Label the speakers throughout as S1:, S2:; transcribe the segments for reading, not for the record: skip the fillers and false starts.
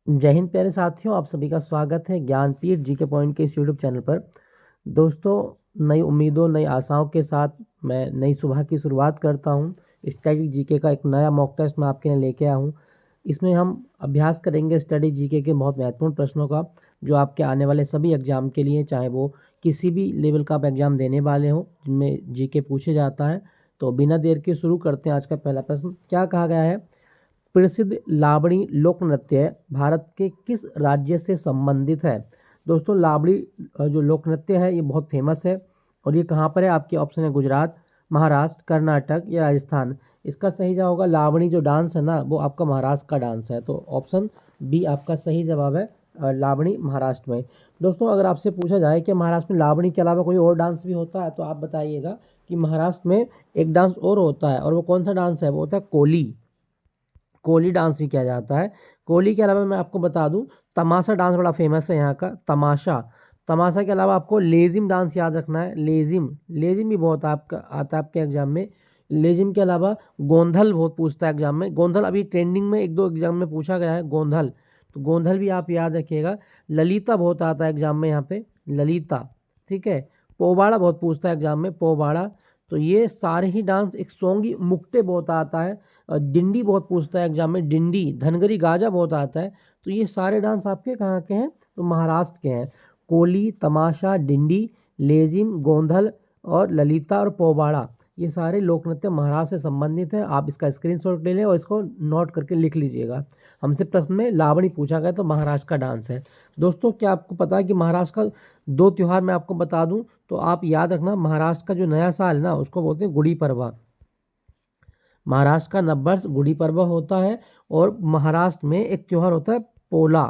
S1: जय हिंद प्यारे साथियों, आप सभी का स्वागत है ज्ञानपीठ जीके पॉइंट के इस यूट्यूब चैनल पर। दोस्तों, नई उम्मीदों नई आशाओं के साथ मैं नई सुबह की शुरुआत करता हूं। स्टडी जीके का एक नया मॉक टेस्ट मैं आपके लिए लेके आया हूं। इसमें हम अभ्यास करेंगे स्टडी जीके के बहुत महत्वपूर्ण प्रश्नों का, जो आपके आने वाले सभी एग्जाम के लिए, चाहे वो किसी भी लेवल का आप एग्जाम देने वाले हो, जिनमें जीके पूछे जाता है। तो बिना देर के शुरू करते हैं। आज का पहला प्रश्न क्या कहा गया है? प्रसिद्ध लावणी लोक नृत्य भारत के किस राज्य से संबंधित है? दोस्तों, लावणी जो लोक नृत्य है ये बहुत फेमस है। और ये कहाँ पर है? आपके ऑप्शन है गुजरात, महाराष्ट्र, कर्नाटक या राजस्थान। इसका सही जवाब होगा लावणी। जो डांस है ना, वो आपका महाराष्ट्र का डांस है। तो ऑप्शन बी आपका सही जवाब है, लावणी महाराष्ट्र में। दोस्तों, अगर आपसे पूछा जाए कि महाराष्ट्र में लावणी के अलावा कोई और डांस भी होता है, तो आप बताइएगा कि महाराष्ट्र में एक डांस और होता है। और वो कौन सा डांस है? वो होता है कोली। कोली डांस भी किया जाता है। कोली के अलावा मैं आपको बता दूं, तमाशा डांस बड़ा फेमस है यहाँ का। तमाशा तमाशा के अलावा आपको लेजिम डांस याद रखना है। लेजिम लेजिम भी बहुत आपका आता है आपके एग्जाम में। लेजिम के अलावा गोंधल बहुत पूछता है एग्जाम में। गोंधल अभी ट्रेंडिंग में, एक दो एग्जाम में पूछा गया है गोंधल। तो गोंधल भी आप याद रखिएगा। ललिता बहुत आता है एग्जाम में यहाँ पे, ललिता। ठीक है। पोवाड़ा बहुत पूछता है एग्जाम में, पोवाड़ा। तो ये सारे ही डांस, एक सोंगी मुक्टे बहुत आता है। डिंडी बहुत पूछता है एग्जाम में, डिंडी। धनगरी गाजा बहुत आता है। तो ये सारे डांस आपके कहाँ के हैं? तो महाराष्ट्र के हैं। कोली, तमाशा, डिंडी, लेजिम, गोंधल और ललिता और पोवाड़ा, ये सारे लोक नृत्य महाराष्ट्र से संबंधित हैं। आप इसका स्क्रीनशॉट ले लें और इसको नोट करके लिख लीजिएगा। हमसे प्रश्न में लावणी पूछा गया, तो महाराष्ट्र का डांस है। दोस्तों, क्या आपको पता है कि महाराष्ट्र का दो त्यौहार मैं आपको बता दूं, तो आप याद रखना। महाराष्ट्र का जो नया साल है ना, उसको बोलते हैं गुड़ी पड़वा। महाराष्ट्र का नववर्ष गुड़ी पड़वा होता है। और महाराष्ट्र में एक त्यौहार होता है पोला।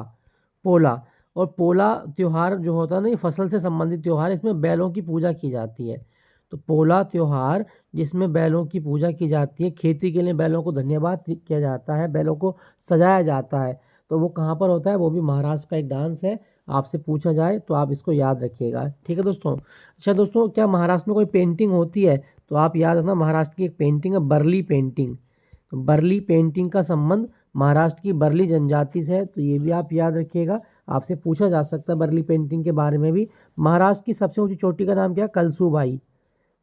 S1: पोला और पोला त्यौहार जो होता है ना, ये फसल से संबंधित त्यौहार है। इसमें बैलों की पूजा की जाती है। तो पोला त्यौहार, जिसमें बैलों की पूजा की जाती है, खेती के लिए बैलों को धन्यवाद किया जाता है, बैलों को सजाया जाता है, तो वो कहाँ पर होता है? वो भी महाराष्ट्र का एक डांस है। आपसे पूछा जाए तो आप इसको याद रखिएगा। ठीक है दोस्तों। अच्छा दोस्तों, क्या महाराष्ट्र में कोई पेंटिंग होती है? तो आप याद रखना, महाराष्ट्र की एक पेंटिंग है बर्ली पेंटिंग। तो बर्ली पेंटिंग का संबंध महाराष्ट्र की बर्ली जनजाति से है। तो ये भी आप याद रखिएगा। आपसे पूछा जा सकता है बर्ली पेंटिंग के बारे में भी। महाराष्ट्र की सबसे ऊंची चोटी का नाम क्या है? कलसूबाई।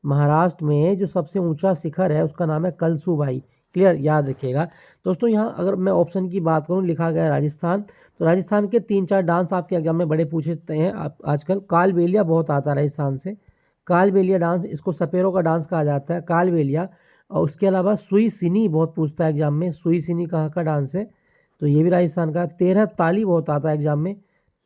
S1: महाराष्ट्र में जो सबसे ऊंचा शिखर है उसका नाम है कलसूबाई। क्लियर, याद रखिएगा। दोस्तों, यहाँ अगर मैं ऑप्शन की बात करूँ, लिखा गया है राजस्थान। तो राजस्थान के 3-4 डांस आपके एग्जाम में बड़े पूछते हैं आजकल। कालबेलिया बहुत आता है राजस्थान से। कालबेलिया डांस, इसको सपेरों का डांस कहा जाता है, कालबेलिया। और उसके अलावा सुई सिनी बहुत पूछता है एग्जाम में। सुई सिनी कहाँ का डांस है? तो ये भी राजस्थान का। 13 ताली बहुत आता है एग्जाम में,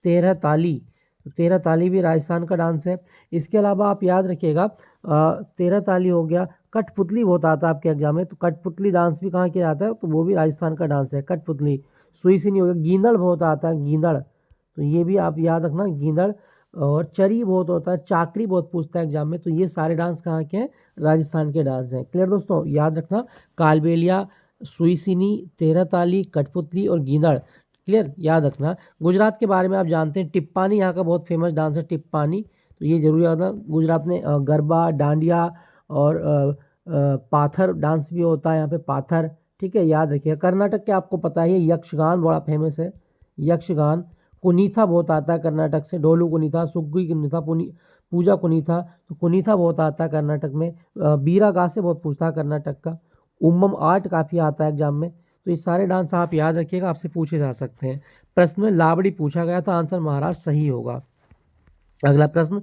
S1: 13 ताली। तो 13 ताली भी राजस्थान का डांस है। इसके अलावा आप याद रखिएगा, 13 ताली हो गया। कठपुतली बहुत आता है आपके एग्जाम में। तो कठपुतली डांस भी कहाँ किया जाता है? तो वो भी राजस्थान का डांस है, कठपुतली। सुई सिनी हो गया। गींदड़ बहुत आता है, गींदड़। तो ये भी आप याद रखना, गींदड़। और चरी बहुत होता है, चाकरी बहुत पूछता है एग्जाम में। तो ये सारे डांस कहाँ के हैं? राजस्थान के डांस हैं। क्लियर दोस्तों, याद रखना। कालबेलिया, सुईसिनी, 13 ताली, कठपुतली और गींदड़। क्लियर, याद रखना। गुजरात के बारे में आप जानते हैं, टिप्पानी यहाँ का बहुत फेमस डांस है, टिप्पानी। तो ये जरूर याद रखना। गुजरात में गरबा, डांडिया और पाथर डांस भी होता है यहाँ पे, पाथर। ठीक है, याद रखिए। कर्नाटक के आपको पता ही है, यक्षगान बड़ा फेमस है, यक्षगान। कुनीथा बहुत आता है कर्नाटक से, डोलू कुनीथा, सुग्गी कुनीथा, पूजा कुनीथा। तो कुनीथा बहुत आता है कर्नाटक में। बीरा गा से बहुत पूछता है कर्नाटक का। उम्मम आर्ट काफ़ी आता है एग्जाम में। तो ये सारे डांस आप याद रखिएगा, आपसे पूछे जा सकते हैं। प्रश्न में लावड़ी पूछा गया था, आंसर महाराष्ट्र सही होगा। अगला प्रश्न,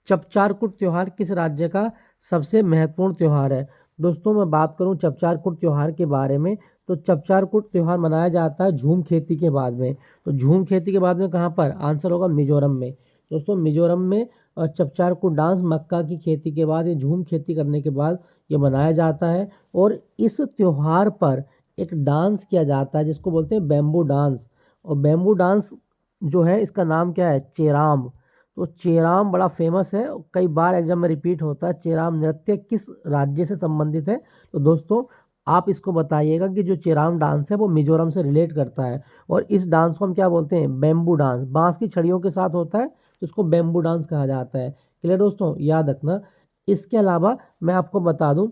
S1: चपचारकुट त्यौहार किस राज्य का सबसे महत्वपूर्ण त्यौहार है? दोस्तों, मैं बात करूं चपचारकुट त्यौहार के बारे में, तो चपचारकुट त्यौहार मनाया जाता है झूम खेती के बाद में। तो झूम खेती के बाद में कहाँ पर? आंसर होगा मिजोरम में। दोस्तों, मिजोरम में चपचारकुट डांस मक्का की खेती के बाद, ये झूम खेती करने के बाद ये मनाया जाता है। और इस त्यौहार पर एक डांस किया जाता है जिसको बोलते हैं बैम्बू डांस। और बैम्बू डांस जो है, इसका नाम क्या है? चेराम। तो चेराम बड़ा फेमस है, कई बार एग्जाम में रिपीट होता है। चेराम नृत्य किस राज्य से संबंधित है? तो दोस्तों, आप इसको बताइएगा कि जो चेराम डांस है वो मिजोरम से रिलेट करता है। और इस डांस को हम क्या बोलते हैं? Bamboo dance. बांस की छड़ियों के साथ होता है, तो इसको बैम्बू डांस कहा जाता है। क्लियर दोस्तों, याद रखना। इसके अलावा मैं आपको बता दूं,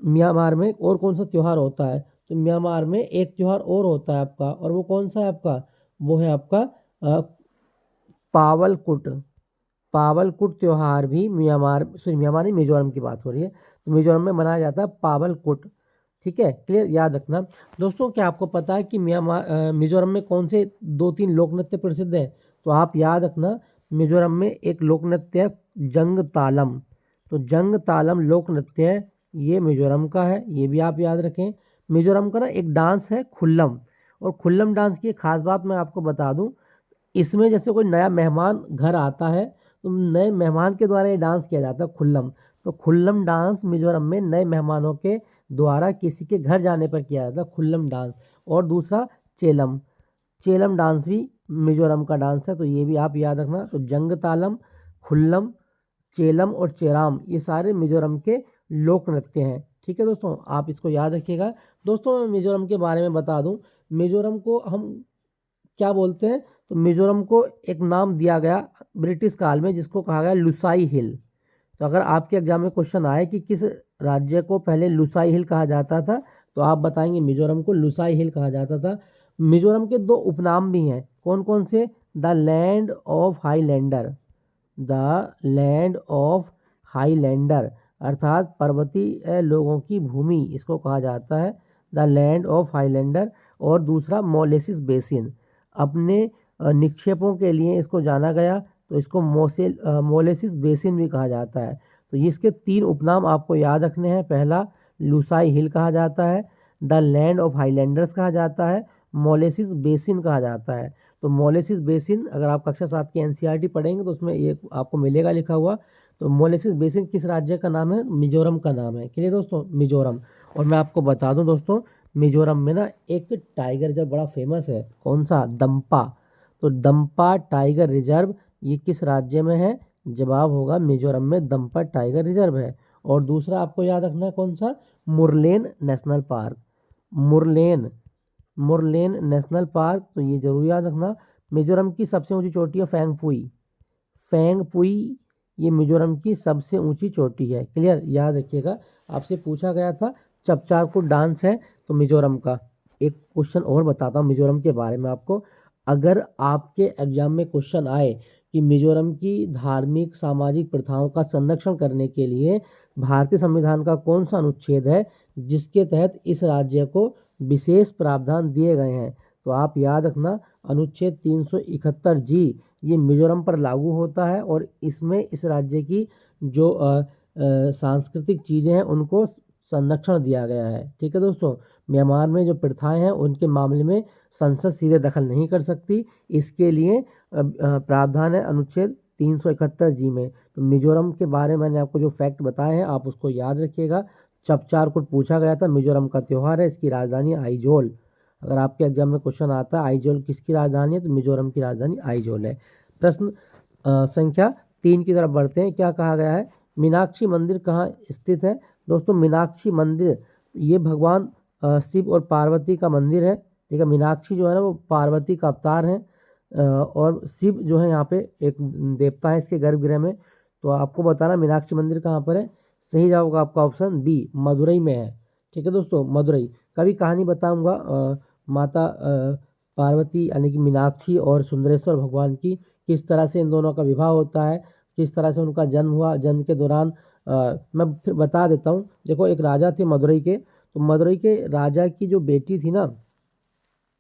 S1: म्यांमार में और कौन सा त्यौहार होता है? तो म्यांमार में एक त्यौहार और होता है आपका, और वो कौन सा है आपका, वो है आपका पावलकुट। पावलकुट त्यौहार भी म्यांमार नहीं, मिजोरम की बात हो रही है, तो मिजोरम में मनाया जाता है पावलकुट। ठीक है, क्लियर, याद रखना। दोस्तों क्या आपको पता है कि मिजोरम में कौन से 2-3 लोक नृत्य प्रसिद्ध हैं, तो आप याद रखना, मिजोरम में एक लोक नृत्य है जंग तालम। तो जंग तालम लोक नृत्य है, ये मिजोरम का है, ये भी आप याद रखें। मिजोरम का ना एक डांस है खुल्लम, और खुल्लम डांस की एक खास बात मैं आपको बता दूं, इसमें जैसे कोई नया मेहमान घर आता है तो नए मेहमान के द्वारा ये डांस किया जाता है खुल्लम। तो खुल्लम डांस मिजोरम में नए मेहमानों के द्वारा किसी के घर जाने पर किया जाता है खुल्लम डांस। और दूसरा चेलम, चेलम डांस भी मिजोरम का डांस है, तो ये भी आप याद रखना। तो जंग तालम, खुल्लम, चेलम और चेराम ये सारे मिजोरम के लोक नृत्य हैं। ठीक है दोस्तों, आप इसको याद रखिएगा। दोस्तों मैं मिजोरम के बारे में बता दूं, मिजोरम को हम क्या बोलते हैं, तो मिजोरम को एक नाम दिया गया ब्रिटिश काल में जिसको कहा गया लुसाई हिल। तो अगर आपके एग्जाम में क्वेश्चन आए कि किस राज्य को पहले लुसाई हिल कहा जाता था, तो आप बताएंगे मिजोरम को लुसाई हिल कहा जाता था। मिजोरम के 2 उपनाम भी हैं, कौन कौन से, the land of highlander, the land of highlander अर्थात पर्वतीय लोगों की भूमि, इसको कहा जाता है द लैंड ऑफ हाईलैंडर। और दूसरा मोलेसिस बेसिन, अपने निक्षेपों के लिए इसको जाना गया, तो इसको मोलेसिस बेसिन भी कहा जाता है। तो इसके 3 उपनाम आपको याद रखने हैं, पहला लुसाई हिल कहा जाता है, द लैंड ऑफ हाईलैंडर्स कहा जाता है, मोलेसिस बेसिन कहा जाता है। तो मोलेसिस बेसिन अगर आप कक्षा 7 की एनसीईआरटी पढ़ेंगे तो उसमें ये आपको मिलेगा लिखा हुआ। तो मोलेसिस बेसिन किस राज्य का नाम है, मिजोरम का नाम है। क्लियर दोस्तों, मिजोरम। और मैं आपको बता दूं दोस्तों, मिजोरम में ना एक टाइगर रिजर्व बड़ा फेमस है, कौन सा, दम्पा। तो दम्पा टाइगर रिजर्व ये किस राज्य में है, जवाब होगा मिजोरम में दम्पा टाइगर रिजर्व है। और दूसरा आपको याद रखना है कौन सा, Murlen national park, Murlen, Murlen national park, तो ये जरूर याद रखना। मिजोरम की सबसे ऊंची चोटी है फैंगपुई, फैंगपुई ये मिजोरम की सबसे ऊंची चोटी है। क्लियर, याद रखिएगा। आपसे पूछा गया था चपचारकुट डांस है तो मिजोरम का। एक क्वेश्चन और बताता हूँ मिजोरम के बारे में आपको, अगर आपके एग्जाम में क्वेश्चन आए कि मिजोरम की धार्मिक सामाजिक प्रथाओं का संरक्षण करने के लिए भारतीय संविधान का कौन सा अनुच्छेद है जिसके तहत इस राज्य को विशेष प्रावधान दिए गए हैं, तो आप याद रखना अनुच्छेद 371 जी ये मिजोरम पर लागू होता है, और इसमें इस राज्य की जो सांस्कृतिक चीज़ें हैं उनको संरक्षण दिया गया है। ठीक है दोस्तों, म्यांमार में जो प्रथाएं हैं उनके मामले में संसद सीधे दखल नहीं कर सकती, इसके लिए प्रावधान है अनुच्छेद 371 जी में। तो मिजोरम के बारे में मैंने आपको जो फैक्ट बताए हैं आप उसको याद रखिएगा। चपचारकुट पूछा गया था, मिजोरम का त्यौहार है, इसकी राजधानी आइजोल। अगर आपके एग्जाम में क्वेश्चन आता है आइजोल किसकी राजधानी है, तो मिजोरम की राजधानी आइजोल है। प्रश्न संख्या 3 की तरफ बढ़ते हैं। क्या कहा गया है, मीनाक्षी मंदिर कहाँ स्थित है। दोस्तों मीनाक्षी मंदिर ये भगवान शिव और पार्वती का मंदिर है। ठीक है, मीनाक्षी जो है ना वो पार्वती का अवतार है, और शिव जो है यहाँ पे एक देवता है इसके गर्भगृह में। तो आपको बताना मीनाक्षी मंदिर कहाँ पर है, सही जवाब होगा आपका ऑप्शन बी, मदुरई में है। ठीक है दोस्तों, मदुरई। कभी कहानी बताऊंगा माता पार्वती यानी कि मीनाक्षी और सुंदरेश्वर भगवान की, किस तरह से इन दोनों का विवाह होता है, किस तरह से उनका जन्म हुआ, जन्म के दौरान मैं फिर बता देता हूँ। देखो एक राजा थे मदुरई के, तो मदुरई के राजा की जो बेटी थी ना,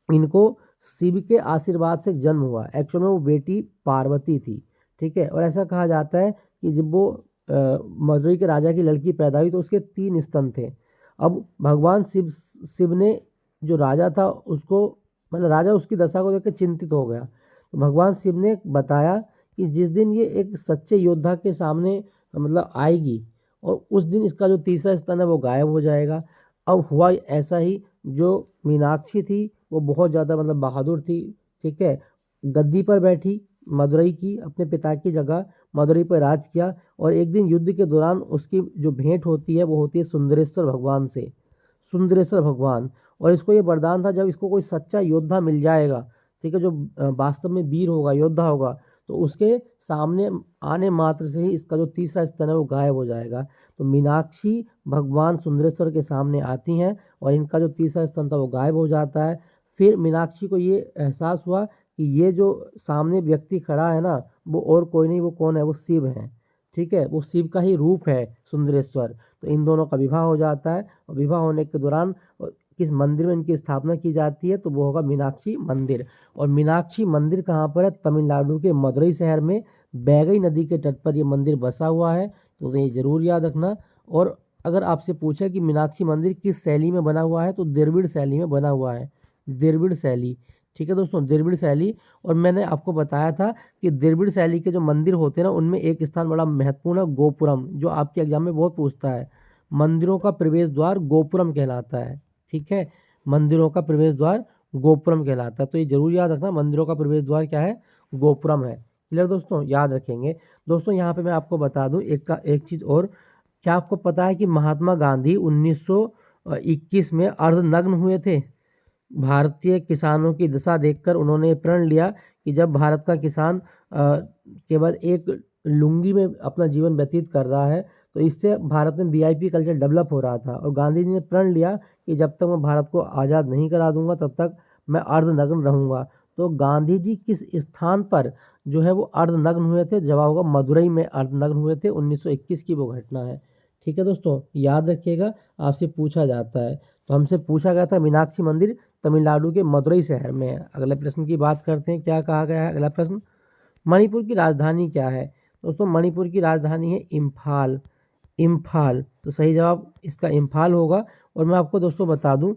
S1: इनको शिव के आशीर्वाद से जन्म हुआ। एक्चुअल में वो बेटी पार्वती थी। ठीक है, और ऐसा कहा जाता है कि जब वो मदुरई के राजा की लड़की पैदा हुई तो उसके 3 स्तन थे। अब भगवान शिव ने जो राजा था उसको, मतलब राजा उसकी दशा को देख चिंतित हो गया, तो भगवान शिव ने बताया कि जिस दिन ये एक सच्चे योद्धा के सामने मतलब आएगी और उस दिन इसका जो तीसरा स्तन है वो गायब हो जाएगा। अब हुआ ऐसा ही, जो मीनाक्षी थी वो बहुत ज़्यादा मतलब बहादुर थी। ठीक है, गद्दी पर बैठी मदुरई की, अपने पिता की जगह मदुरई पर राज किया, और एक दिन युद्ध के दौरान उसकी जो भेंट होती है वो होती है सुंदरेश्वर भगवान से, सुंदरेश्वर भगवान। और इसको ये वरदान था जब इसको कोई सच्चा योद्धा मिल जाएगा, ठीक है, जो वास्तव में वीर होगा, योद्धा होगा, तो उसके सामने आने मात्र से ही इसका जो तीसरा स्तन है वो गायब हो जाएगा। तो मीनाक्षी भगवान सुंदरेश्वर के सामने आती हैं और इनका जो तीसरा स्तन था वो गायब हो जाता है। फिर मीनाक्षी को ये एहसास हुआ कि ये जो सामने व्यक्ति खड़ा है ना, वो और कोई नहीं, वो कौन है, वो शिव है। ठीक है, वो शिव का ही रूप है सुंदरेश्वर। तो इन दोनों का विवाह हो जाता है और विवाह होने के दौरान किस मंदिर में इनकी स्थापना की जाती है, तो वो होगा मीनाक्षी मंदिर। और मीनाक्षी मंदिर कहाँ पर है? तमिलनाडु के मदुरई शहर में बैगई नदी के तट पर ये मंदिर बसा हुआ है। तो ये ज़रूर याद रखना। और अगर आपसे पूछा कि मीनाक्षी मंदिर किस शैली में बना हुआ है, तो द्रविड़ शैली में बना हुआ है, द्रविड़ शैली। ठीक है दोस्तों, द्रविड़ शैली। और मैंने आपको बताया था कि द्रविड़ शैली के जो मंदिर होते हैं ना, उनमें एक स्थान बड़ा महत्वपूर्ण है, गोपुरम, जो आपके एग्जाम में बहुत पूछता है। मंदिरों का प्रवेश द्वार गोपुरम कहलाता है। ठीक है, मंदिरों का प्रवेश द्वार गोपुरम कहलाता है। तो ये जरूर याद रखना, मंदिरों का प्रवेश द्वार क्या है? गोपुरम है। क्लियर दोस्तों, याद रखेंगे। दोस्तों यहाँ पे मैं आपको बता दूं एक चीज़ और। क्या आपको पता है कि महात्मा गांधी 1921 में अर्धनग्न हुए थे? भारतीय किसानों की दशा देखकर उन्होंने प्रण लिया कि जब भारत का किसान केवल एक लुंगी में अपना जीवन व्यतीत कर रहा है, तो इससे भारत में वीआईपी कल्चर डेवलप हो रहा था। और गांधी जी ने प्रण लिया कि जब तक मैं भारत को आज़ाद नहीं करा दूंगा तब तक मैं अर्धनग्न रहूंगा। तो गांधी जी किस स्थान पर जो है वो अर्धनग्न हुए थे? जवाब होगा मदुरई में अर्धनग्न हुए थे। 1921 की वो घटना है। ठीक है दोस्तों, याद रखिएगा, आपसे पूछा जाता है। तो हमसे पूछा गया था मीनाक्षी मंदिर तमिलनाडु के मदुरई शहर में है। अगले प्रश्न की बात करते हैं, क्या कहा गया है? अगला प्रश्न, मणिपुर की राजधानी क्या है? दोस्तों मणिपुर की राजधानी है इम्फाल। इम्फाल, तो सही जवाब इसका इम्फाल होगा। और मैं आपको दोस्तों बता दूं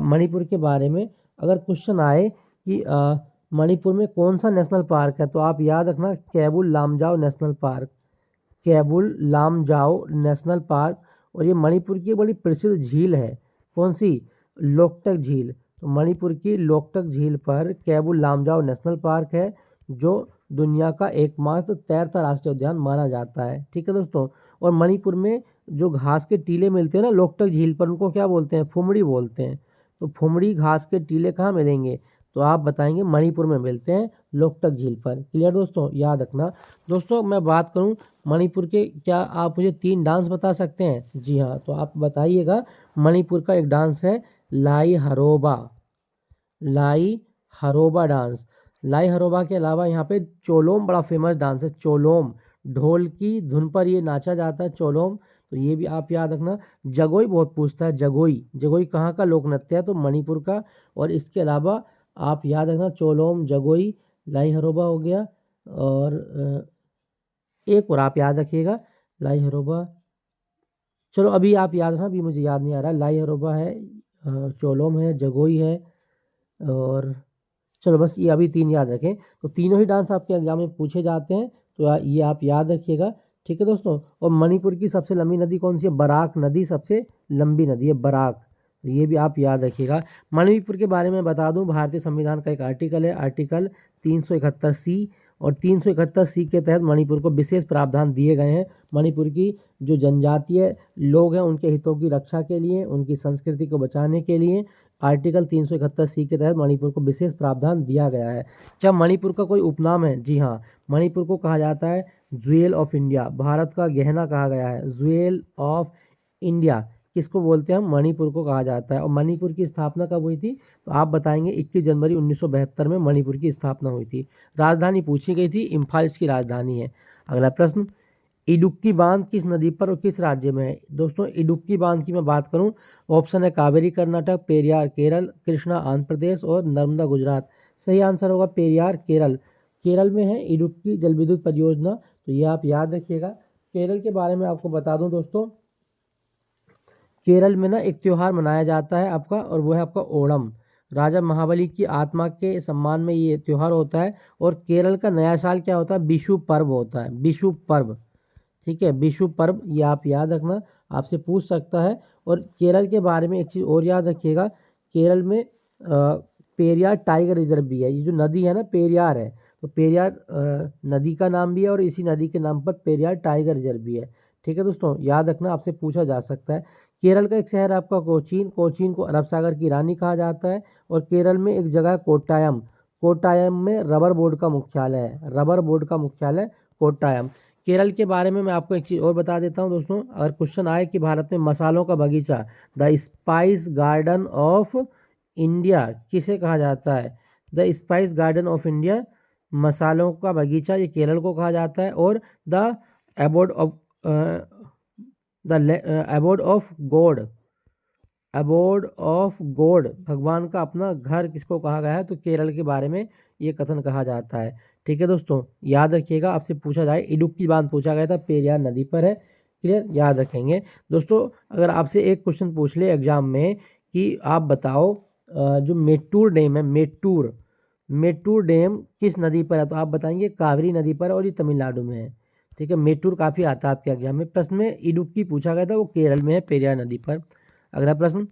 S1: मणिपुर के बारे में, अगर क्वेश्चन आए कि मणिपुर में कौन सा नेशनल पार्क है, तो आप याद रखना Keibul Lamjao national park, Keibul Lamjao national park. और ये मणिपुर की बड़ी प्रसिद्ध झील है। कौन सी? लोकटक झील। तो मणिपुर की लोकटक झील पर केबुल लामजाओ नेशनल पार्क है, जो दुनिया का एकमात्र तैरता राष्ट्रीय उद्यान माना जाता है। ठीक है दोस्तों, और मणिपुर में जो घास के टीले मिलते हैं ना लोकटक झील पर, उनको क्या बोलते हैं? फुमड़ी बोलते हैं। तो फुमड़ी घास के टीले कहाँ मिलेंगे? तो आप बताएंगे मणिपुर में मिलते हैं, लोकटक झील पर। क्लियर दोस्तों, याद रखना। दोस्तों मैं बात करूं मणिपुर के, क्या आप मुझे 3 डांस बता सकते हैं? जी हाँ, तो आप बताइएगा। मणिपुर का एक डांस है लाई हरोबा, लाई हरोबा डांस। लाई हरोबा के अलावा यहाँ पे चोलोम बड़ा फेमस डांस है, चोलोम, ढोल की धुन पर ये नाचा जाता है, चोलोम। तो ये भी आप याद रखना। जगोई बहुत पूछता है, जगोई, जगोई कहाँ का लोक नृत्य है? तो मणिपुर का। और इसके अलावा आप याद रखना चोलोम, जगोई, लाई हरोबा हो गया। और एक और आप याद रखिएगा, लाई हरोबा। चलो अभी आप याद रखना, अभी मुझे याद नहीं आ रहा। लाई हरोबा है, चोलोम है, जगोई है, और चलो बस ये अभी 3 याद रखें। तो तीनों ही डांस आपके एग्जाम में पूछे जाते हैं, तो ये आप याद रखिएगा। ठीक है दोस्तों, और मणिपुर की सबसे लंबी नदी कौन सी है? बराक नदी सबसे लंबी नदी है, बराक। तो ये भी आप याद रखिएगा। मणिपुर के बारे में बता दूं, भारतीय संविधान का एक आर्टिकल है, आर्टिकल 371C। और 371C के तहत मणिपुर को विशेष प्रावधान दिए गए हैं। मणिपुर की जो जनजातीय लोग हैं उनके हितों की रक्षा के लिए, उनकी संस्कृति को बचाने के लिए आर्टिकल 371C के तहत मणिपुर को विशेष प्रावधान दिया गया है। क्या मणिपुर का कोई उपनाम है? जी हाँ, मणिपुर को कहा जाता है ज्वेल ऑफ इंडिया, भारत का गहना कहा गया है, ज्वेल ऑफ इंडिया। किसको बोलते हैं हम? मणिपुर को कहा जाता है। और मणिपुर की स्थापना कब हुई थी? तो आप बताएंगे 21 जनवरी 1972 में मणिपुर की स्थापना हुई थी। राजधानी पूछी गई थी, इम्फाल इसकी राजधानी है। अगला प्रश्न, इडुक्की बांध किस नदी पर और किस राज्य में है? दोस्तों इडुक्की बांध की मैं बात करूं, ऑप्शन है कावेरी कर्नाटक, पेरियार केरल, कृष्णा आंध्र प्रदेश और नर्मदा गुजरात। सही आंसर होगा पेरियार केरल। केरल में है इडुक्की जल विद्युत परियोजना। तो ये आप याद रखिएगा। केरल के बारे में आपको बता दूं दोस्तों, केरल में ना एक त्यौहार मनाया जाता है आपका, और वो है आपका ओणम। राजा महाबली की आत्मा के सम्मान में ये त्यौहार होता है। और केरल का नया साल क्या होता है? विशु पर्व होता है, विशु पर्व। ठीक है, विशु पर्व, ये आप याद रखना, आपसे पूछ सकता है। और केरल के बारे में एक चीज़ और याद रखिएगा, केरल में पेरियार टाइगर रिजर्व भी है। ये जो नदी है ना पेरियार है, तो पेरियार नदी का नाम भी है, और इसी नदी के नाम पर पेरियार टाइगर रिजर्व भी है। ठीक है दोस्तों, याद रखना, आपसे पूछा जा सकता है। केरल का एक शहर है आपका कोचीन, कोचीन को अरब सागर की रानी कहा जाता है। और केरल में एक जगह है कोट्टायम, कोट्टायम में रबर बोर्ड का मुख्यालय है, रबर बोर्ड का मुख्यालय कोट्टायम। केरल के बारे में मैं आपको एक चीज़ और बता देता हूँ दोस्तों, अगर क्वेश्चन आए कि भारत में मसालों का बगीचा, the spice garden of India किसे कहा जाता है? The spice garden of India, मसालों का बगीचा, ये केरल को कहा जाता है। और the abode of abode of God, abode of God, भगवान का अपना घर किसको कहा गया है? तो केरल के बारे में ये कथन कहा जाता है। ठीक है दोस्तों, याद रखिएगा, आपसे पूछा जाए इडुक्की बांध पूछा गया था, पेरियार नदी पर है। क्लियर, याद रखेंगे दोस्तों। अगर आपसे एक क्वेश्चन पूछ ले एग्जाम में कि आप बताओ जो मेट्टूर डैम है, मेट्टूर डैम किस नदी पर है? तो आप बताएंगे कावेरी नदी पर, और ये तमिलनाडु में है। ठीक है, मेट्टूर काफ़ी आता है आपके एग्जाम में। प्रश्न में इडुक्की पूछा गया था, वो केरल में है, पेरियार नदी पर। अगला प्रश्न,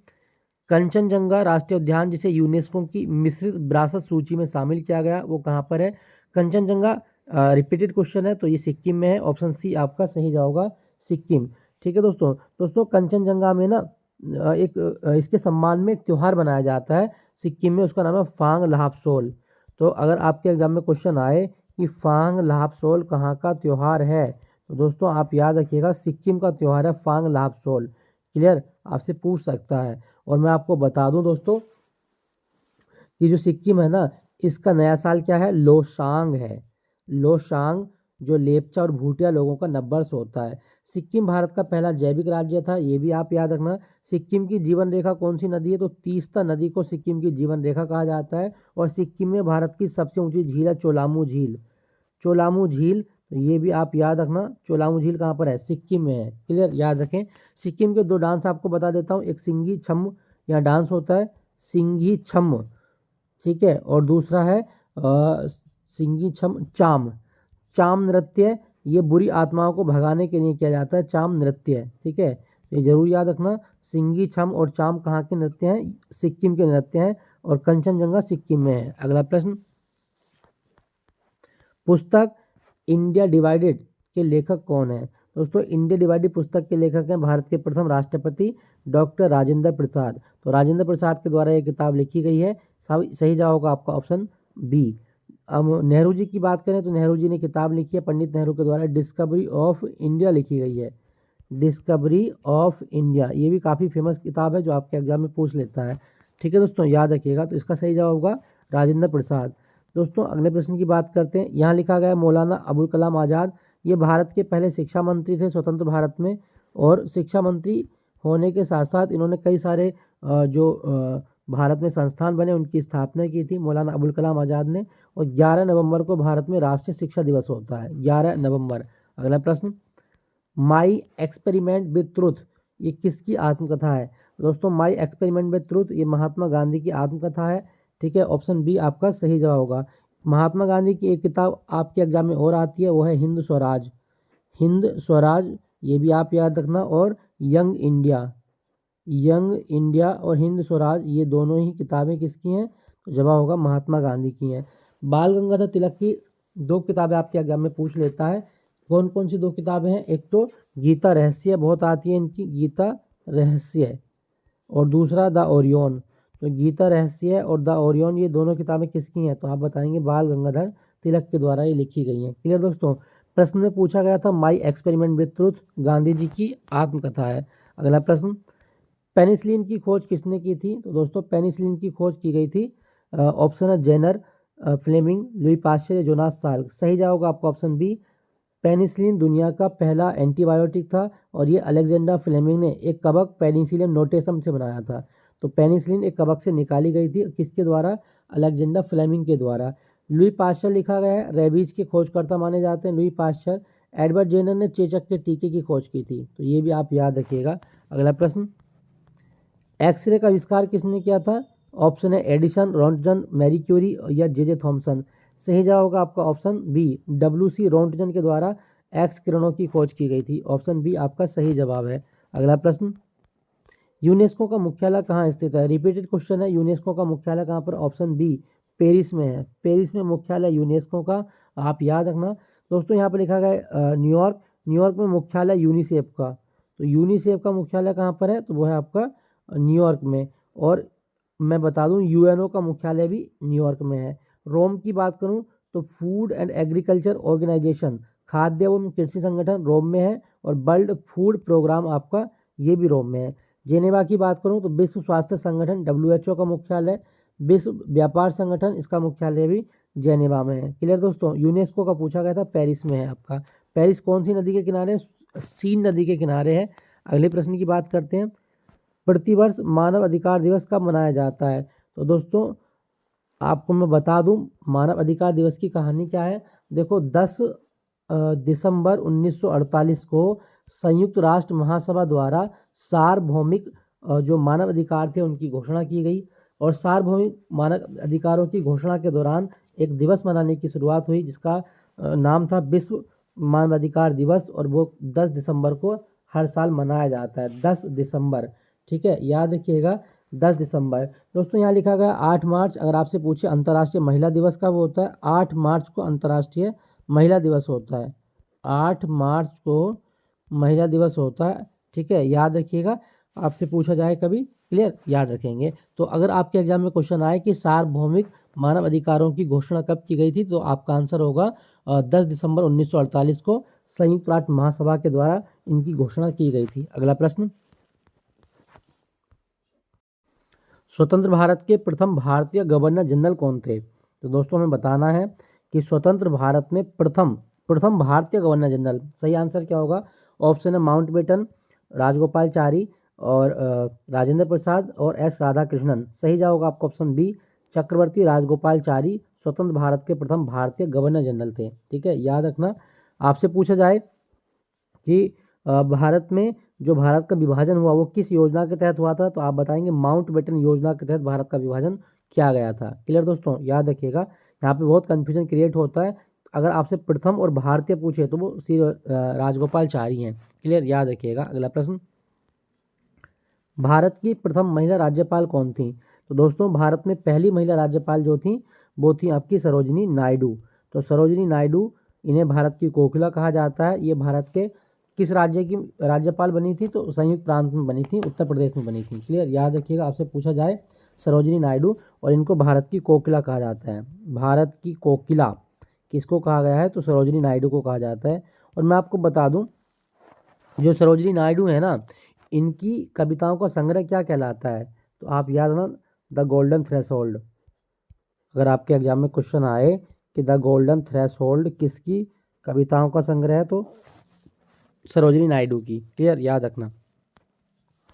S1: कंचनजंगा राष्ट्रीय उद्यान जिसे यूनेस्को की मिश्रित विरासत सूची में शामिल किया गया, वो कहाँ पर है? कंचनजंगा रिपीटेड क्वेश्चन है, तो ये सिक्किम में है। ऑप्शन सी आपका सही जवाब होगा, सिक्किम। ठीक है दोस्तों कंचनजंगा में ना इसके सम्मान में एक त्यौहार मनाया जाता है सिक्किम में, उसका नाम है फांग लहापसोल। तो अगर आपके एग्जाम में क्वेश्चन आए कि फांग लहापसोल कहाँ का त्यौहार है, तो दोस्तों आप याद रखिएगा सिक्किम का त्यौहार है फांग लहापसोल। क्लियर, आपसे पूछ सकता है। और मैं आपको बता दूं दोस्तों कि जो सिक्किम है ना, इसका नया साल क्या है? लोसांग है। लोसांग जो लेपचा और भूटिया लोगों का नववर्ष होता है। सिक्किम भारत का पहला जैविक राज्य था, ये भी आप याद रखना। सिक्किम की जीवन रेखा कौन सी नदी है? तो तीस्ता नदी को सिक्किम की जीवन रेखा कहा जाता है। और सिक्किम में भारत की सबसे ऊंची झील है चोलामू झील, चोलामू झील। तो ये भी आप याद रखना, चोलामू झील कहाँ पर है? सिक्किम में है। क्लियर, याद रखें। सिक्किम के दो डांस आपको बता देता हूँ, एक सिंगी छम यहाँ डांस होता है, सिंगी छम। ठीक है, और दूसरा है सिंगी छम चाम, चाम नृत्य। ये बुरी आत्माओं को भगाने के लिए किया जाता है, चाम नृत्य। ठीक है, ये जरूर याद रखना। सिंगी छम और चाम कहाँ के नृत्य हैं? सिक्किम के नृत्य हैं। और कंचनजंगा सिक्किम में है। अगला प्रश्न, पुस्तक इंडिया डिवाइडेड के लेखक कौन है? दोस्तों इंडिया डिवाइडेड पुस्तक के लेखक हैं भारत के प्रथम राष्ट्रपति डॉक्टर राजेंद्र प्रसाद। तो राजेंद्र प्रसाद के द्वारा ये किताब लिखी गई है। सही जवाब होगा आपका ऑप्शन बी। अब नेहरू जी की बात करें तो नेहरू जी ने किताब लिखी है पंडित नेहरू के द्वारा, डिस्कवरी ऑफ इंडिया लिखी गई है, डिस्कवरी ऑफ इंडिया। ये भी काफ़ी फेमस किताब है जो आपके एग्जाम में पूछ लेता है। ठीक है दोस्तों, याद रखिएगा। तो इसका सही जवाब होगा राजेंद्र प्रसाद। दोस्तों अगले प्रश्न की बात करते हैं। यहाँ लिखा गया है मौलाना अबुल कलाम आज़ाद, ये भारत के पहले शिक्षा मंत्री थे स्वतंत्र भारत में। और शिक्षा मंत्री होने के साथ साथ इन्होंने कई सारे भारत में संस्थान बने, उनकी स्थापना की थी मौलाना अबुल कलाम आज़ाद ने। और 11 नवंबर को भारत में राष्ट्रीय शिक्षा दिवस होता है, 11 नवंबर। अगला प्रश्न, माई एक्सपेरिमेंट विद ट्रुथ ये किसकी आत्मकथा है? दोस्तों माई एक्सपेरिमेंट विद ट्रुथ ये महात्मा गांधी की आत्मकथा है। ठीक है, ऑप्शन बी आपका सही जवाब होगा। महात्मा गांधी की एक किताब आपके एग्जाम में और आती है, वो है हिंद स्वराज, हिंद स्वराज, ये भी आप याद रखना। और यंग इंडिया, यंग इंडिया और हिंद स्वराज ये दोनों ही किताबें किसकी हैं? तो जवाब होगा महात्मा गांधी की हैं। बाल गंगाधर तिलक की दो किताबें आपके एग्जाम में पूछ लेता है, कौन कौन सी दो किताबें हैं? एक तो गीता रहस्य बहुत आती है इनकी, गीता रहस्य, और दूसरा द ओरियन। तो गीता रहस्य और द ओरियन ये दोनों किताबें किसकी हैं? तो आप बताएंगे बाल गंगाधर तिलक के द्वारा ये लिखी गई हैं। क्लियर दोस्तों, प्रश्न में पूछा गया था my experiment with truth Gandhi ji की आत्मकथा है। अगला प्रश्न, पेनिसिलिन की खोज किसने की थी? तो दोस्तों पेनिसिलिन की खोज की गई थी, ऑप्शन है Jenner, Fleming, Louis Pasteur, Jonas Salk. सही जवाब होगा आपका ऑप्शन बी। पेनिसिलिन दुनिया का पहला एंटीबायोटिक था और ये अलेक्जेंडर फ्लेमिंग ने एक कवक पेनिसिलिन नोटेसम से बनाया था। तो पेनिसिलिन एक कवक से निकाली गई थी, किसके द्वारा? अलेक्जेंडर फ्लेमिंग के द्वारा। लुई पाश्चर लिखा गया है, रेबीज के खोजकर्ता माने जाते हैं लुई पाश्चर। एडवर्ड जेनर ने चेचक के टीके की खोज की थी, तो ये भी आप याद रखिएगा। अगला प्रश्न, एक्सरे का आविष्कार किसने किया था? ऑप्शन है एडिसन, रॉन्टजन, मैरी क्यूरी या जे थॉमसन। सही जवाब होगा आपका ऑप्शन बी, WC रॉन्टजन के द्वारा एक्स किरणों की खोज की गई थी। ऑप्शन बी आपका सही जवाब है। अगला प्रश्न, यूनेस्को का मुख्यालय कहाँ स्थित है? रिपीटेड क्वेश्चन है, यूनेस्को का मुख्यालय कहाँ पर? ऑप्शन बी पेरिस में है, पेरिस में मुख्यालय यूनेस्को का, आप याद रखना। दोस्तों यहाँ पर लिखा गया है न्यूयॉर्क, न्यूयॉर्क में मुख्यालय यूनिसेफ का। तो यूनिसेफ का मुख्यालय कहाँ पर है? तो वो है आपका न्यूयॉर्क में। और मैं बता दूं UNO का मुख्यालय भी न्यूयॉर्क में है। रोम की बात करूं तो फूड एंड एग्रीकल्चर ऑर्गेनाइजेशन, खाद्य एवं कृषि संगठन रोम में है, और वर्ल्ड फूड प्रोग्राम आपका ये भी रोम में है। जेनेवा की बात करूं तो विश्व स्वास्थ्य संगठन WHO का मुख्यालय, विश्व व्यापार संगठन इसका मुख्यालय भी जेनेवा में है। क्लियर दोस्तों। यूनेस्को का पूछा गया था, पेरिस में है आपका। पेरिस कौन सी नदी के किनारे? सीन नदी के किनारे है। अगले प्रश्न की बात करते हैं। प्रतिवर्ष मानव अधिकार दिवस कब मनाया जाता है? तो दोस्तों आपको मैं बता दूं मानव अधिकार दिवस की कहानी क्या है। देखो 10 दिसंबर 1948 को संयुक्त राष्ट्र महासभा द्वारा सार्वभौमिक जो मानव अधिकार थे उनकी घोषणा की गई, और सार्वभौमिक मानव अधिकारों की घोषणा के दौरान एक दिवस मनाने की शुरुआत हुई जिसका नाम था विश्व मानवाधिकार दिवस, और वो 10 दिसंबर को हर साल मनाया जाता है। 10 दिसंबर, ठीक है, याद रखिएगा 10 दिसंबर। दोस्तों यहाँ लिखा गया 8 मार्च। अगर आपसे पूछे अंतर्राष्ट्रीय महिला दिवस कब होता है? 8 मार्च को अंतर्राष्ट्रीय महिला दिवस होता है। 8 मार्च को महिला दिवस होता है, ठीक है, याद रखिएगा। आपसे पूछा जाए कभी, क्लियर, याद रखेंगे। तो अगर आपके एग्जाम में क्वेश्चन आए कि सार्वभौमिक मानव अधिकारों की घोषणा कब की गई थी, तो आपका आंसर होगा 10 दिसंबर 1948 को संयुक्त राष्ट्र महासभा के द्वारा इनकी घोषणा की गई थी। अगला प्रश्न, स्वतंत्र भारत के प्रथम भारतीय गवर्नर जनरल कौन थे? तो दोस्तों हमें बताना है कि स्वतंत्र भारत में प्रथम भारतीय गवर्नर जनरल, सही आंसर क्या होगा? ऑप्शन है माउंटबेटन, राजगोपालचारी और राजेंद्र प्रसाद और एस राधाकृष्णन। सही जवाब होगा आपका ऑप्शन बी, चक्रवर्ती राजगोपालचारी स्वतंत्र भारत के प्रथम भारतीय गवर्नर जनरल थे। ठीक है, याद रखना। आपसे पूछा जाए कि भारत में जो भारत का विभाजन हुआ वो किस योजना के तहत हुआ था, तो आप बताएंगे माउंटबेटन योजना के तहत भारत का विभाजन किया गया था। क्लियर दोस्तों, याद रखिएगा, यहाँ पे बहुत कन्फ्यूजन क्रिएट होता है। अगर आपसे प्रथम और भारतीय पूछे तो वो श्री राजगोपालचारी हैं। क्लियर, याद रखिएगा। अगला प्रश्न, भारत की प्रथम महिला राज्यपाल कौन थी? तो दोस्तों भारत में पहली महिला राज्यपाल जो थी वो थी आपकी सरोजिनी नायडू। तो सरोजिनी नायडू, इन्हें भारत की कोकिला कहा जाता है। ये भारत के किस राज्य की राज्यपाल बनी थी? तो संयुक्त प्रांत में बनी थी, उत्तर प्रदेश में बनी थी। क्लियर, याद रखिएगा। आपसे पूछा जाए सरोजिनी नायडू, और इनको भारत की कोकिला कहा जाता है। भारत की कोकिला किसको कहा गया है? तो सरोजिनी नायडू को कहा जाता है। और मैं आपको बता दूं, जो सरोजिनी नायडू है ना, इनकी कविताओं का संग्रह क्या कहलाता है? तो आप याद रखना, द गोल्डन थ्रेशोल्ड। अगर आपके एग्जाम में क्वेश्चन आए कि द गोल्डन थ्रेशोल्ड किसकी कविताओं का संग्रह है, तो सरोजिनी नायडू की। क्लियर, याद रखना।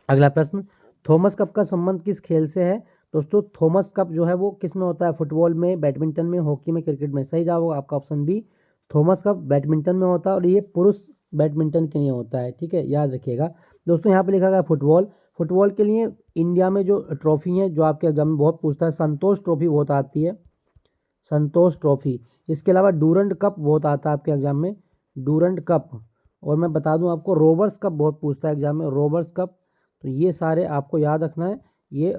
S1: अगला प्रश्न, थॉमस कप का संबंध किस खेल से है? दोस्तों थॉमस कप जो है वो किस में होता है? फुटबॉल में, बैडमिंटन में, हॉकी में, क्रिकेट में। सही जवाब होगा आपका option B, Thomas Cup badminton में होता है, और ये पुरुष बैडमिंटन के लिए होता है। ठीक है, याद रखिएगा। दोस्तों यहाँ पे लिखा गया फुटबॉल। फुटबॉल के लिए इंडिया में जो ट्रॉफी है, जो आपके एग्जाम में बहुत पूछता है, संतोष ट्रॉफी बहुत आती है, संतोष ट्रॉफी। इसके अलावा डूरंड कप बहुत आता है आपके एग्जाम में, डूरंड कप। और मैं बता दूं आपको रोबर्स कप बहुत पूछता है एग्जाम में, रोबर्स कप। तो ये सारे आपको याद रखना है, ये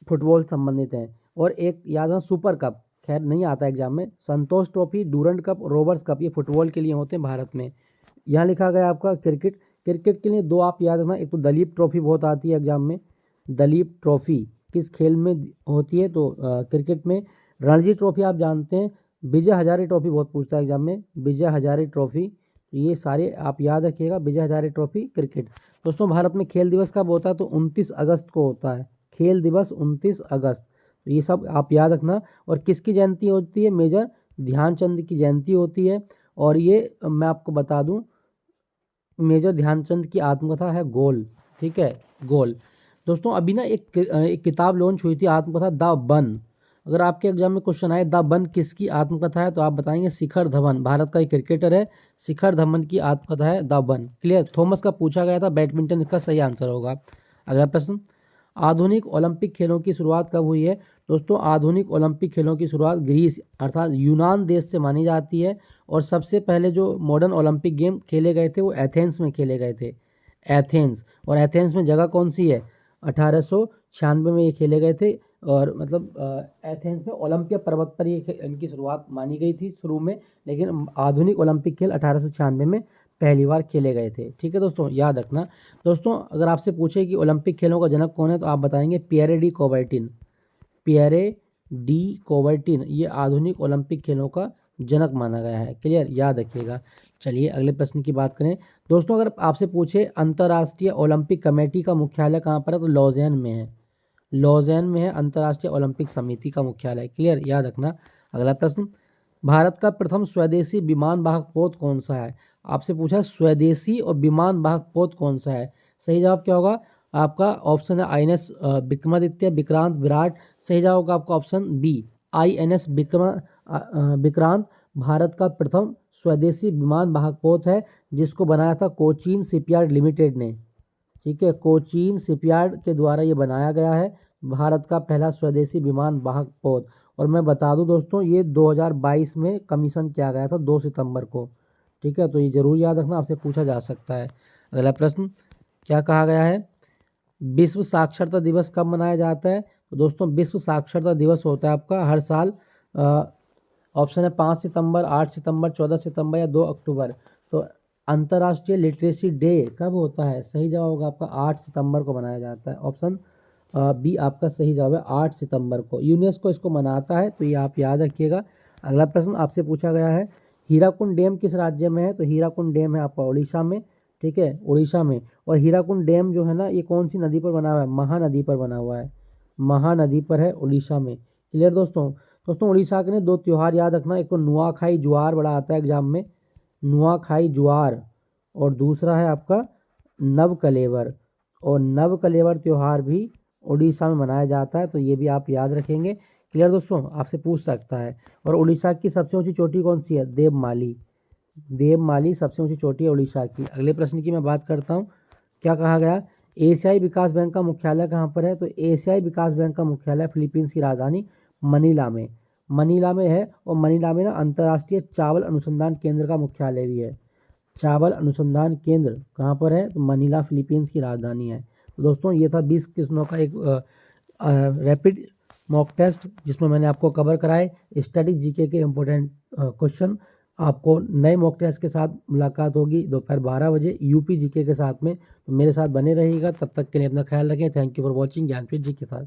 S1: फुटबॉल संबंधित हैं। और एक याद रखना सुपर कप, खैर नहीं आता एग्जाम में। Santosh trophy, Durand cup, Rovers cup, ये फुटबॉल के लिए होते हैं भारत में। यहाँ लिखा गया आपका क्रिकेट। क्रिकेट के लिए दो आप याद रखना, एक तो दलीप ट्रॉफी बहुत आती है एग्जाम में। दलीप ट्रॉफी किस खेल में होती है? तो क्रिकेट में। रणजी ट्रॉफी आप जानते हैं, विजय हजारे ट्रॉफी बहुत पूछता है एग्जाम में, विजय हजारे ट्रॉफी। ये सारे आप याद रखिएगा, विजय हजारे ट्रॉफी क्रिकेट। दोस्तों भारत में खेल दिवस कब होता है? तो 29 अगस्त को होता है, खेल दिवस 29 अगस्त। तो ये सब आप याद रखना। और किसकी जयंती होती है? मेजर ध्यानचंद की जयंती होती है। और ये मैं आपको बता दूं, मेजर ध्यानचंद की आत्मकथा है गोल। ठीक है, गोल। दोस्तों अभी ना एक किताब लॉन्च हुई थी, आत्मकथा द बन। अगर आपके एग्जाम में क्वेश्चन आए द बन किसकी आत्मकथा है, तो आप बताएंगे शिखर धवन, भारत का एक क्रिकेटर है, शिखर धवन की आत्मकथा है द बन। क्लियर, थॉमस का पूछा गया था, बैडमिंटन इसका सही आंसर होगा। अगला प्रश्न, आधुनिक ओलंपिक खेलों की शुरुआत कब हुई है? दोस्तों आधुनिक ओलंपिक खेलों की शुरुआत ग्रीस अर्थात यूनान देश से मानी जाती है। और सबसे पहले जो मॉडर्न ओलंपिक गेम खेले गए थे वो एथेंस में खेले गए थे, एथेंस। और एथेंस में जगह कौन सी है? 1896 में ये खेले गए थे। और मतलब एथेंस में ओलंपिया पर्वत पर ये इनकी शुरुआत मानी गई थी शुरू में, लेकिन आधुनिक ओलंपिक खेल 1896 में पहली बार खेले गए थे। ठीक है दोस्तों, याद रखना। दोस्तों अगर आपसे पूछे कि ओलंपिक खेलों का जनक कौन है, तो आप बताएंगे पियरे डी कौबर्टिन, पियरे डी कोवर्टिन ये आधुनिक ओलंपिक खेलों का जनक माना गया है। क्लियर, याद रखिएगा। चलिए अगले प्रश्न की बात करें दोस्तों। अगर आपसे पूछे अंतर्राष्ट्रीय ओलंपिक कमेटी का मुख्यालय कहाँ पर है, तो लॉज़ेन में है। लॉज़ेन में है अंतर्राष्ट्रीय ओलंपिक समिति का मुख्यालय। क्लियर, याद रखना। अगला प्रश्न, भारत का प्रथम स्वदेशी विमान वाहक पोत कौन सा है। आपसे पूछा है स्वदेशी और विमान वाहक पोत कौन सा है। सही जवाब क्या होगा आपका, ऑप्शन है INS विक्रमादित्य, विक्रांत, विराट। सही जवाब होगा आपका option B, INS Vikrant Bharat का प्रथम स्वदेशी विमान वाहक पोत है, जिसको बनाया था कोचीन शिपयार्ड लिमिटेड ने। ठीक है, कोचीन शिपयार्ड के द्वारा ये बनाया गया है भारत का पहला स्वदेशी विमान वाहक पोत। और मैं बता दूं दोस्तों, ये 2022 में कमीशन किया गया था 2 सितंबर को। ठीक है, तो ये जरूर याद रखना, आपसे पूछा जा सकता है। अगला प्रश्न क्या कहा गया है, विश्व साक्षरता दिवस कब मनाया जाता है। तो दोस्तों विश्व साक्षरता दिवस होता है आपका हर साल, ऑप्शन है 5 सितंबर, 8 सितंबर, 14 सितंबर या 2 अक्टूबर। तो अंतर्राष्ट्रीय लिटरेसी डे कब होता है। सही जवाब होगा आपका 8 सितंबर को मनाया जाता है। ऑप्शन बी आपका सही जवाब है 8 सितंबर को। यूनेस्को इसको मनाता है, तो ये आप याद रखिएगा। अगला प्रश्न आपसे पूछा गया है, हीराकुंड डैम किस राज्य में है। तो हीराकुंड डैम है आपका उड़ीसा में। ठीक है, उड़ीसा में। और हीराकुंड डैम जो है ना, ये कौन सी नदी पर बना हुआ है, महानदी पर बना हुआ है। महानदी पर है उड़ीसा में। क्लियर दोस्तों। दोस्तों उड़ीसा के ने 2 त्यौहार याद रखना, एक तो नुआखाई जुआर बड़ा आता है एग्जाम में, नुआखाई जुआर, और दूसरा है आपका नव कलेवर। और नव कलेवर त्यौहार भी उड़ीसा में मनाया जाता है, तो ये भी आप याद रखेंगे। क्लियर दोस्तों, आपसे पूछ सकता है। और उड़ीसा की सबसे ऊंची चोटी कौन सी है, देवमाली। देवमाली सबसे ऊंची चोटी है उड़ीसा की। अगले प्रश्न की मैं बात करता हूँ, क्या कहा गया, एशियाई विकास बैंक का मुख्यालय कहाँ पर है। तो एशियाई विकास बैंक का मुख्यालय फिलीपींस की राजधानी मनीला में। मनीला में है। और मनीला में ना अंतर्राष्ट्रीय चावल अनुसंधान केंद्र का मुख्यालय भी है। चावल अनुसंधान केंद्र कहाँ पर है, तो मनीला फिलीपींस की राजधानी है। तो दोस्तों ये था 20 प्रश्नों का एक रैपिड मॉक टेस्ट, जिसमें मैंने आपको कवर कराए स्टैटिक जीके के इम्पोर्टेंट क्वेश्चन। आपको नए मॉक टेस्ट के साथ मुलाकात होगी दोपहर 12 बजे यूपी जीके के साथ में। तो मेरे साथ बने रहिएगा, तब तक के लिए अपना ख्याल रखें। Thank you for watching Gyanpeeth ji के साथ।